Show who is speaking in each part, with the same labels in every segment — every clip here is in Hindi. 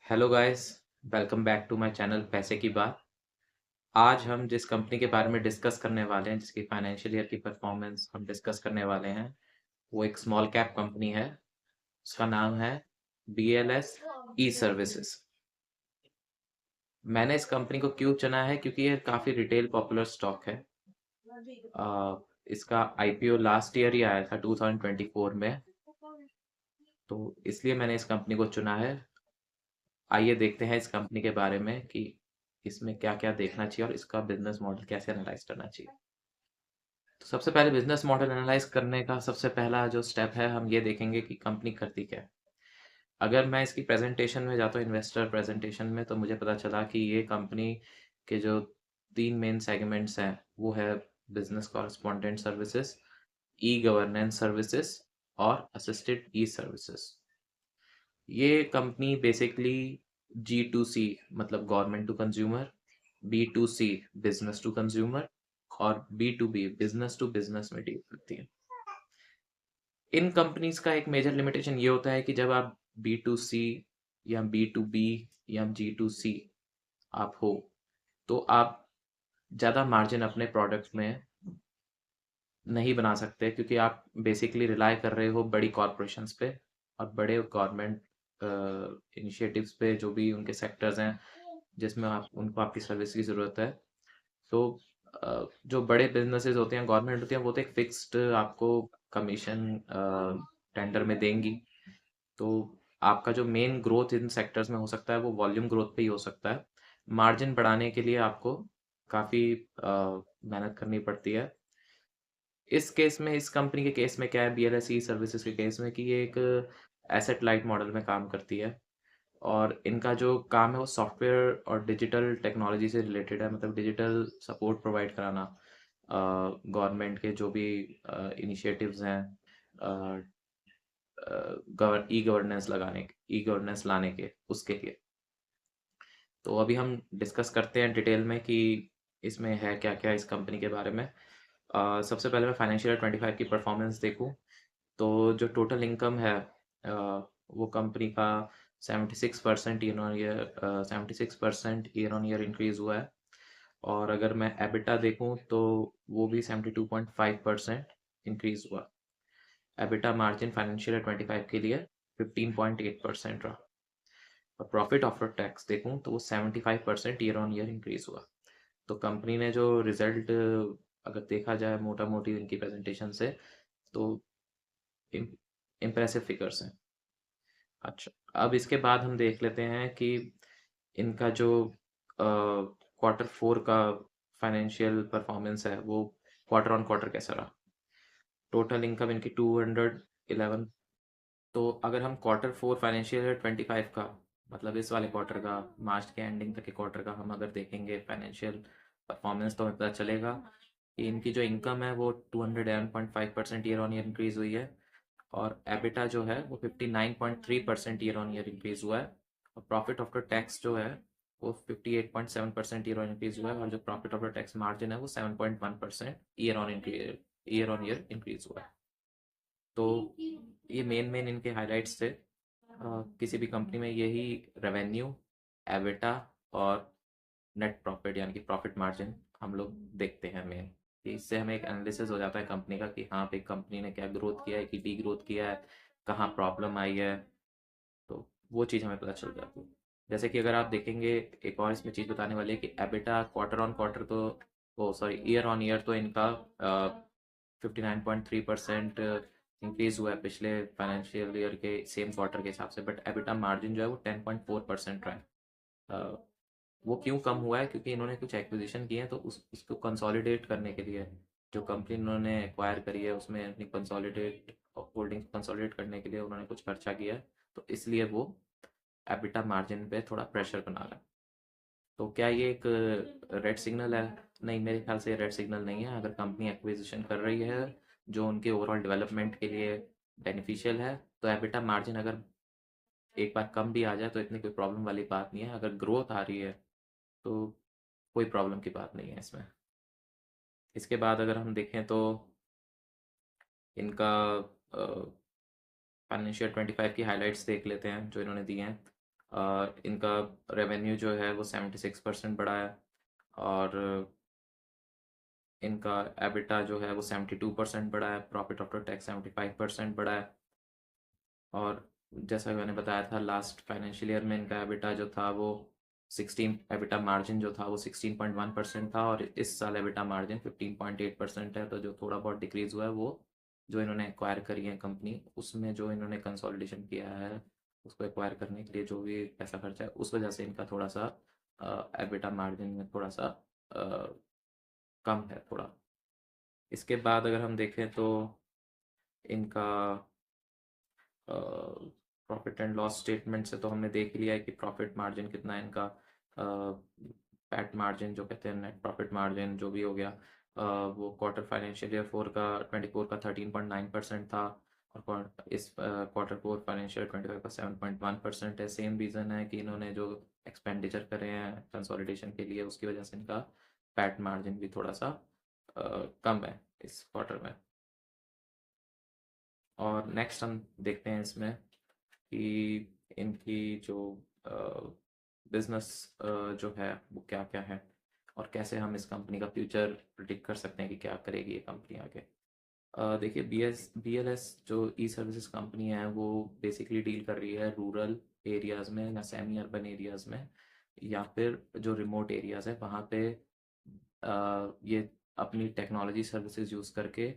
Speaker 1: Hello guys, welcome back to my channel पैसे की बात। आज हम जिस कंपनी के बारे में डिस्कस करने वाले हैं, जिसकी फाइनेंशियल ईयर की परफॉर्मेंस हम डिस्कस करने वाले हैं, वो एक स्मॉल कैप कंपनी है। उसका नाम है BLS ई सर्विसेज। मैंने इस कंपनी को क्यों चुना है, क्योंकि ये काफ़ी रिटेल पॉपुलर स्टॉक है। इसका IPO लास्ट ईयर ही आया था 2024 में, तो इसलिए मैंने इस कंपनी को चुना है। आइए देखते हैं इस कंपनी के बारे में कि इसमें क्या-क्या देखना चाहिए और इसका बिज़नेस मॉडल कैसे एनालाइज़ करना चाहिए। तो सबसे पहले बिज़नेस मॉडल एनालाइज़ करने का सबसे पहला जो स्टेप है, हम ये देखेंगे कि कंपनी करती क्या है। अगर मैं इसकी प्रेज़ेंटेशन में जाता हूँ, इन्वेस्टर प्रेज़ेंटेशन में, तो मुझे पता चला कि ये कंपनी के जो 3 मेन सेगमेंट्स हैं, वो है business correspondent services, e-governance services और असिस्टेड ई-सर्विसेज़। ये कंपनी बेसिकली G2C मतलब government to consumer, B2C business to consumer और B2B बिजनेस टू बिजनेस में डील करती है। इन कंपनीज का एक मेजर लिमिटेशन ये होता है कि जब आप B2C या B2B या G2C आप हो, तो आप ज़्यादा मार्जिन अपने प्रोडक्ट में नहीं बना सकते, क्योंकि आप बेसिकली रिलाय कर रहे हो बड़ी कॉरपोरेशंस पे और बड़े गवर्नमेंट इनिशिएटिव्स पे, जो भी उनके सेक्टर्स हैं जिसमें आप उनको आपकी सर्विस की ज़रूरत है। तो जो बड़े बिजनेसेस होते हैं, गवर्नमेंट होती है, वो तो एक फिक्स्ड आपको कमीशन टेंडर में देंगी। तो आपका जो मेन ग्रोथ इन सेक्टर्स में हो सकता है, वो वॉल्यूम ग्रोथ पे ही हो सकता है। मार्जिन बढ़ाने के लिए आपको काफ़ी मेहनत करनी पड़ती है। इस केस में, इस कंपनी के केस में क्या है, BLS सर्विसेज के केस में, कि ये एक एसेट लाइट मॉडल में काम करती है और इनका जो काम है वो सॉफ्टवेयर और डिजिटल टेक्नोलॉजी से रिलेटेड है, मतलब डिजिटल सपोर्ट प्रोवाइड कराना गवर्नमेंट के जो भी इनिशिएटिव्स हैं, ई गवर्नेंस ई गवर्नेंस लाने के, उसके लिए। तो अभी हम डिस्कस करते हैं डिटेल में कि इसमें है क्या क्या इस कंपनी के बारे में। सबसे पहले मैं फाइनेंशियल ईयर 25 की परफॉर्मेंस देखूं, तो जो टोटल इनकम है, वो कंपनी का 76% year on year 76% year on year increase हुआ है। और अगर मैं एबिटा देखूं, तो वो भी 72.5% इंक्रीज हुआ। एबिटा मार्जिन फाइनेंशियल ईयर 25 के लिए 15.8% रहा। और प्रॉफिट आफ्टर टैक्स देखूं, तो वो 75% ईयर ऑन ईयर इंक्रीज हुआ। तो कंपनी ने जो रिजल्ट, अगर देखा जाए मोटा मोटी इनकी प्रेजेंटेशन से, तो इम्प्रेसिव फिगर्स हैं। अच्छा, अब इसके बाद हम देख लेते हैं कि इनका जो Q4 का फाइनेंशियल परफॉर्मेंस है, वो क्वार्टर ऑन क्वार्टर कैसा रहा। टोटल इनकम इनकी 211। तो अगर हम Q4 फाइनेंशियल ईयर 25 का, मतलब इस वाले क्वार्टर का, मार्च के एंडिंग तक के क्वार्टर का हम अगर देखेंगे फाइनेंशियल परफॉर्मेंस, तो हमें पता चलेगा कि इनकी जो इनकम है वो 211.5% ईयर ऑन ईयर इंक्रीज हुई है। और एबिटा जो है वो 59.3% ईयर ऑन ईयर इंक्रीज हुआ है। और प्रॉफिट आफ्टर टैक्स जो है वो 58.7% ईयर ऑन इंक्रीज हुआ है। और जो प्रॉफिट आफ्टर टैक्स मार्जिन है वो 7.1% ईयर ऑन ईयर इंक्रीज हुआ है। तो ये मेन मेन इनके हाइलाइट्स थे। किसी भी कंपनी में यही रेवेन्यू, एबिटा और नेट प्रॉफिट यानी कि प्रॉफिट मार्जिन हम लोग देखते हैं मेन, कि इससे हमें एक एनालिसिस हो जाता है कंपनी का, कि हाँ भाई कंपनी ने क्या ग्रोथ किया है कि डी ग्रोथ किया है, कहाँ प्रॉब्लम आई है। तो वो चीज़ हमें पता चल जाती है। जैसे कि अगर आप देखेंगे, एक और इसमें चीज़ बताने वाली है कि एबिटा क्वार्टर ऑन क्वार्टर, तो ओ सॉरी ईयर ऑन ईयर, तो इनका 59.3% इंक्रीज हुआ है पिछले फाइनेंशियल ईयर के सेम क्वार्टर के हिसाब से। बट एबिटा मार्जिन जो है वो 10.4% रहा है। अ, वो क्यों कम हुआ है, क्योंकि इन्होंने कुछ एक्विजिशन किए हैं, तो उसको कंसोलिडेट करने के लिए, जो कंपनी इन्होंने एक्वायर करी है उसमें अपनी कंसोलिडेट होल्डिंग कंसोलिडेट करने के लिए उन्होंने कुछ खर्चा किया है। तो इसलिए वो एबिटा मार्जिन पे थोड़ा प्रेशर बना रहा है। तो क्या ये एक रेड सिग्नल है? नहीं, मेरे ख्याल से रेड सिग्नल नहीं है। अगर कंपनी एक्विजिशन कर रही है जो उनके ओवरऑल डेवलपमेंट के लिए बेनिफिशियल है, तो एबिटा मार्जिन अगर एक बार कम भी आ जाए तो इतनी कोई प्रॉब्लम वाली बात नहीं है। अगर ग्रोथ आ रही है तो कोई प्रॉब्लम की बात नहीं है इसमें। इसके बाद अगर हम देखें, तो इनका फाइनेंशियल 25 की हाइलाइट्स देख लेते हैं जो इन्होंने दिए हैं। इनका रेवेन्यू जो है वो 76% बढ़ा है, और इनका एबिटा जो है वो 72% बढ़ा है, प्रॉफिट आफ्टर टैक्स 75% बढ़ा है। और जैसा कि मैंने बताया था, लास्ट फाइनेंशियल ईयर में इनका एबिटा जो था वो 16, एबिटा मार्जिन जो था वो 16.1% था, और इस साल एबिटा मार्जिन 15.8% है। तो जो थोड़ा बहुत डिक्रीज हुआ है वो जो इन्होंने एक्वायर करी है कंपनी, उसमें जो इन्होंने कंसोलिडेशन किया है, उसको एक्वायर करने के लिए जो भी पैसा खर्चा है, उस वजह से इनका थोड़ा सा एबिटा मार्जिन में थोड़ा सा कम है थोड़ा। इसके बाद अगर हम देखें तो इनका प्रॉफिट एंड लॉस स्टेटमेंट से तो हमने देख लिया है कि प्रॉफिट मार्जिन कितना है इनका, पैट मार्जिन जो कहते हैं, नेट प्रॉफिट मार्जिन जो भी हो गया, वो क्वार्टर फाइनेंशियल ईयर 24 का 13.9% था, और इस क्वार्टर 4 फाइनेंशियल 25 का 7.1% है। सेम रीज़न है कि इन्होंने जो एक्सपेंडिचर करे हैं कंसोलिडेशन के लिए, उसकी वजह से इनका पैट मार्जिन भी थोड़ा सा कम है इस क्वार्टर में। और नेक्स्ट हम देखते हैं इसमें कि इनकी जो बिजनेस जो है वो क्या क्या है, और कैसे हम इस कंपनी का फ्यूचर प्रिडिक्ट कर सकते हैं कि क्या करेगी ये कंपनी आगे। देखिए, BLS जो ई सर्विसेज कंपनी है वो बेसिकली डील कर रही है रूरल एरियाज़ में या सेमी अर्बन एरियाज़ में, या फिर जो रिमोट एरियाज़ है वहाँ पे ये अपनी टेक्नोलॉजी सर्विसेज यूज़ करके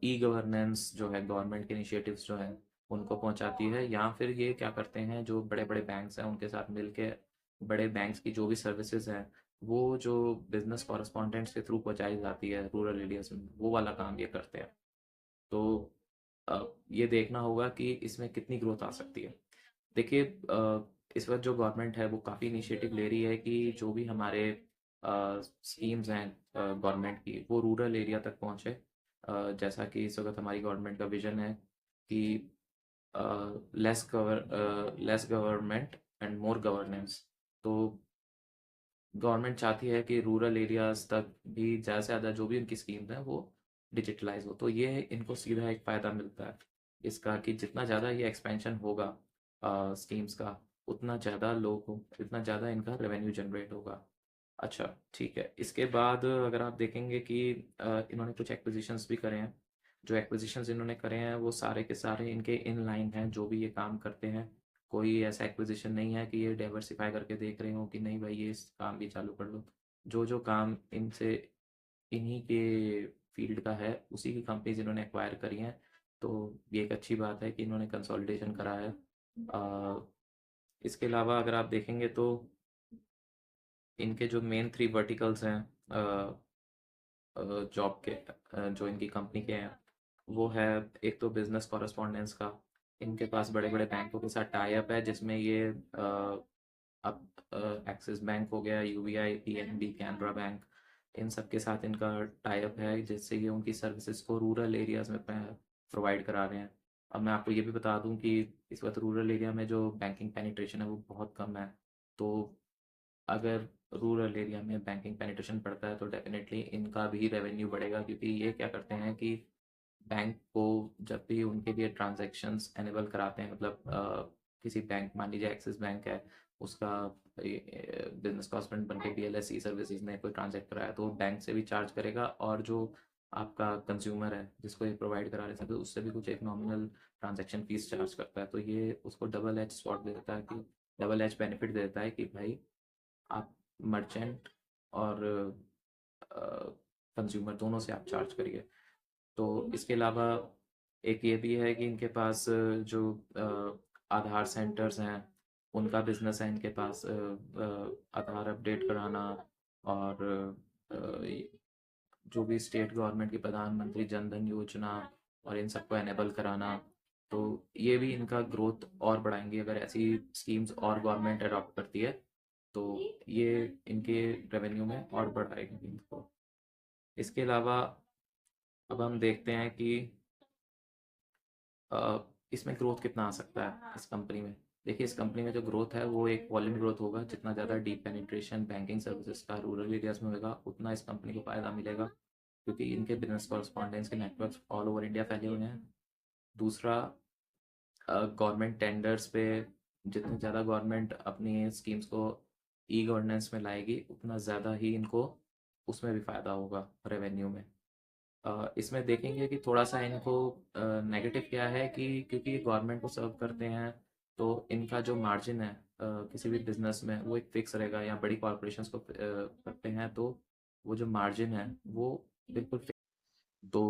Speaker 1: ई गवर्नेंस जो है, गवर्नमेंट के इनिशिएटिव्स जो हैं उनको पहुंचाती है, या फिर ये क्या करते हैं, जो बड़े बड़े बैंक्स हैं उनके साथ मिलके बड़े बैंक्स की जो भी सर्विसेज हैं वो जो बिजनेस कॉरेस्पॉन्डेंट्स के थ्रू पहुंचाई जाती है रूरल एरियाज में, वो वाला काम ये करते हैं। तो ये देखना होगा कि इसमें कितनी ग्रोथ आ सकती है। देखिए, इस वक्त जो गवर्नमेंट है वो काफ़ी इनिशिएटिव ले रही है कि जो भी हमारे स्कीम्स हैं गवर्नमेंट की, वो रूरल एरिया तक पहुँचे। जैसा कि इस वक्त हमारी गवर्नमेंट का विजन है कि less government and more governance. तो गवर्नमेंट चाहती है कि रूरल एरियाज तक भी ज़्यादा से ज़्यादा जो भी उनकी स्कीम्स हैं वो डिजिटलाइज हो, तो ये इनको सीधा एक फ़ायदा मिलता है इसका कि जितना ज़्यादा ये एक्सपेंशन होगा स्कीम्स का, उतना ज़्यादा लोग इतना ज़्यादा इनका रेवेन्यू जनरेट होगा। अच्छा, ठीक है। इसके बाद अगर आप देखेंगे कि इन्होंने कुछ एक्विजिशंस भी करे हैं। जो एक्विजिशंस इन्होंने करे हैं वो सारे के सारे इनके इन लाइन हैं जो भी ये काम करते हैं। कोई ऐसा एक्विजिशन नहीं है कि ये डाइवर्सिफाई करके देख रहे हो कि नहीं भाई ये इस काम भी चालू कर लो। जो जो काम इनसे इन्हीं के फील्ड का है उसी की कंपनीज इन्होंने एक्वायर करी हैं। तो ये एक अच्छी बात है कि इन्होंने कंसोलिडेशन करा है। इसके अलावा अगर आप देखेंगे तो इनके जो मेन 3 वर्टिकल्स हैं जॉब के, जो इनकी कंपनी के हैं, वो है एक तो बिजनेस कॉरेस्पॉन्डेंस का। इनके पास बड़े बड़े बैंकों के साथ टाई अप है, जिसमें ये अब एक्सिस बैंक हो गया, UBI, PNB, कैनरा बैंक, इन सब के साथ इनका टाई अप है, जिससे ये उनकी सर्विसेज को रूरल एरियाज में प्रोवाइड करा रहे हैं। अब मैं आपको ये भी बता दूं कि इस वक्त रूरल एरिया में जो बैंकिंग पेनिट्रेशन है वो बहुत कम है। तो अगर रूरल एरिया में बैंकिंग पेनिट्रेशन बढ़ता है तो डेफिनेटली इनका भी रेवेन्यू बढ़ेगा, क्योंकि ये क्या करते हैं कि बैंक को जब भी उनके लिए ट्रांजैक्शंस एनेबल कराते हैं, मतलब किसी बैंक, मान लीजिए एक्सिस बैंक है, उसका बिजनेस कॉरेस्पोंडेंट बन के BLS ई सर्विसेज ने कोई ट्रांजैक्ट कराया तो वो बैंक से भी चार्ज करेगा, और जो आपका कंज्यूमर है जिसको ये प्रोवाइड करा रहे थे तो उससे भी कुछ एक नॉमिनल ट्रांजैक्शन फीस चार्ज करता है। तो ये उसको डबल एज स्वॉट दे देता है कि डबल एज बेनिफिट दे देता है कि भाई आप मर्चेंट और कंज्यूमर दोनों से आप चार्ज करिए। तो इसके अलावा एक ये भी है कि इनके पास जो आधार सेंटर्स हैं उनका बिजनेस है इनके पास, आधार अपडेट कराना, और जो भी स्टेट गवर्नमेंट की प्रधानमंत्री जन धन योजना और इन सबको एनेबल कराना। तो ये भी इनका ग्रोथ और बढ़ाएंगे अगर ऐसी स्कीम्स और गवर्नमेंट अडॉप्ट करती है, तो ये इनके रेवेन्यू में और बढ़ाएंगे इनको। इसके अलावा अब हम देखते हैं कि इसमें ग्रोथ कितना आ सकता है इस कंपनी में। देखिए, इस कंपनी में जो ग्रोथ है वो एक वॉल्यूम ग्रोथ होगा। जितना ज़्यादा डीप पेनिट्रेशन बैंकिंग सर्विसेज का रूरल एरियाज में होगा उतना इस कंपनी को फ़ायदा मिलेगा, क्योंकि इनके बिजनेस कॉरेस्पॉन्डेंट्स के नेटवर्क्स ऑल ओवर इंडिया फैले हुए हैं। दूसरा, गवर्नमेंट टेंडर्स पे जितनी ज़्यादा गवर्नमेंट अपनी स्कीम्स को ई गवर्नेंस में लाएगी, उतना ज़्यादा ही इनको उसमें भी फ़ायदा होगा रेवेन्यू में। इसमें देखेंगे कि थोड़ा-सा इनको नेगेटिव क्या है कि क्योंकि ये गवर्नमेंट को सर्व करते हैं, तो इनका जो मार्जिन है किसी भी बिज़नेस में वो एक फ़िक्स रहेगा, या बड़ी कॉर्पोरेशंस को करते हैं तो वो जो मार्जिन है वो बिल्कुल तो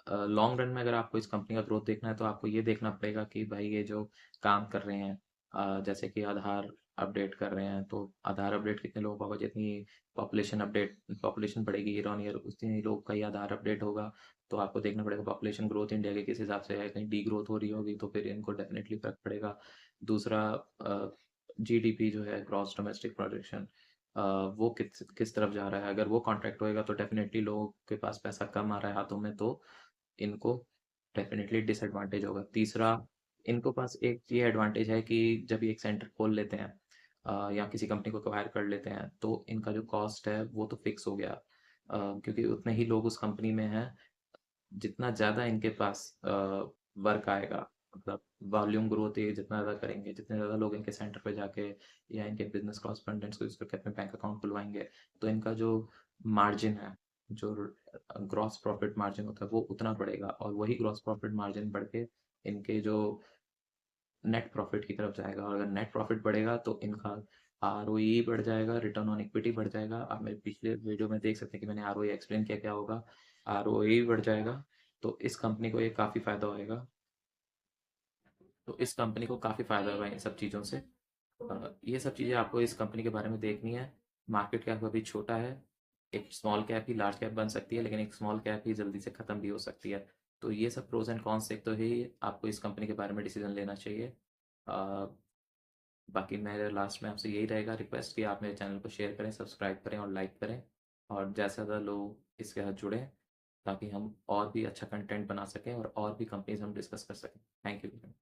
Speaker 1: लॉन्ग रन में अगर आपको इस कंपनी का ग्रोथ देखना है तो आपको ये देखना पड़ेगा कि भाई ये जो काम कर रहे हैं, जैसे कि आधार अपडेट कर रहे हैं, तो आधार अपडेट कितने लोगों का होगा, जितनी पॉपुलेशन बढ़ेगी ईयर ऑन ईयर उतनी लोगों का ही आधार अपडेट होगा। तो आपको देखना पड़ेगा पॉपुलेशन ग्रोथ इंडिया के किस हिसाब से है, कहीं डी ग्रोथ हो रही होगी तो फिर इनको डेफिनेटली फर्क पड़ेगा। दूसरा, जीडीपी जो है, ग्रॉस डोमेस्टिक प्रोडक्शन, वो किस किस तरफ जा रहा है। अगर वो कॉन्ट्रैक्ट होएगा तो डेफिनेटली लोगों के पास पैसा कम आ रहा है हाथों में, तो इनको डेफिनेटली डिसएडवांटेज होगा। तीसरा, इनको पास एक ये एडवांटेज है कि जब ये एक सेंटर खोल लेते हैं या किसी कंपनी को एक्वायर कर लेते हैं, तो इनका जो कॉस्ट है वो तो फिक्स हो गया, क्योंकि उतने ही लोग उस कंपनी में हैं। जितना ज़्यादा इनके पास वर्क आएगा, मतलब वॉल्यूम ग्रोथ ये जितना ज़्यादा करेंगे, जितने ज़्यादा लोग इनके सेंटर पे जाके या इनके बिजनेस कॉरस्पॉन्डेंट्स को यूज़ करके अपने बैंक अकाउंट खुलवाएंगे, तो इनका जो मार्जिन है, जो ग्रॉस प्रॉफिट मार्जिन होता है वो उतना बढ़ेगा, और वही ग्रॉस प्रॉफिट मार्जिन बढ़ के इनके जो नेट प्रॉफिट की तरफ जाएगा। और अगर नेट प्रॉफिट बढ़ेगा तो इनका आरओई बढ़ जाएगा, रिटर्न ऑन इक्विटी बढ़ जाएगा। आप मेरे पिछले वीडियो में देख सकते हैं कि मैंने आरओई एक्सप्लेन किया क्या होगा। आरओई बढ़ जाएगा, तो इस कंपनी को ये काफ़ी फ़ायदा होएगा। तो इस कंपनी को काफ़ी फ़ायदा होगा इन सब चीज़ों से। ये सब चीज़ें आपको इस कंपनी के बारे में देखनी है। मार्केट कैप अभी छोटा है, एक स्मॉल कैप ही लार्ज कैप बन सकती है, लेकिन एक स्मॉल कैप ही जल्दी से ख़त्म भी हो सकती है। तो ये सब प्रोज एंड कॉन्स देखते ही आपको इस कंपनी के बारे में डिसीजन लेना चाहिए। अ, बाकी मेरे लास्ट में आपसे यही रहेगा रिक्वेस्ट कि आप मेरे चैनल को शेयर करें, सब्सक्राइब करें और लाइक करें, और ज़्यादा से ज़्यादा लोग इसके साथ जुड़ें, ताकि हम और भी अच्छा कंटेंट बना सकें और भी कंपनीज हम डिस्कस कर सकें। Thank you.